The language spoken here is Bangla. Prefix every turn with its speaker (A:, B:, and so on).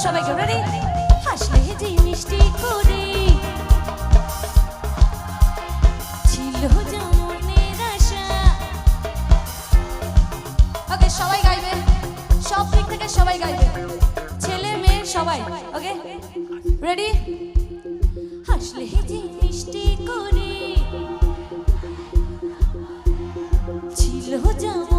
A: সবাই কেউ রেডি হাসলে যে মিষ্টি করে ছিল যেমনের আশা ওকে সবাই গাইবে সব দিক থেকে সবাই গাইবে ছেলে মেয়ে সবাই ওকে রেডি হাসলে যে মিষ্টি করে ছিল যেমন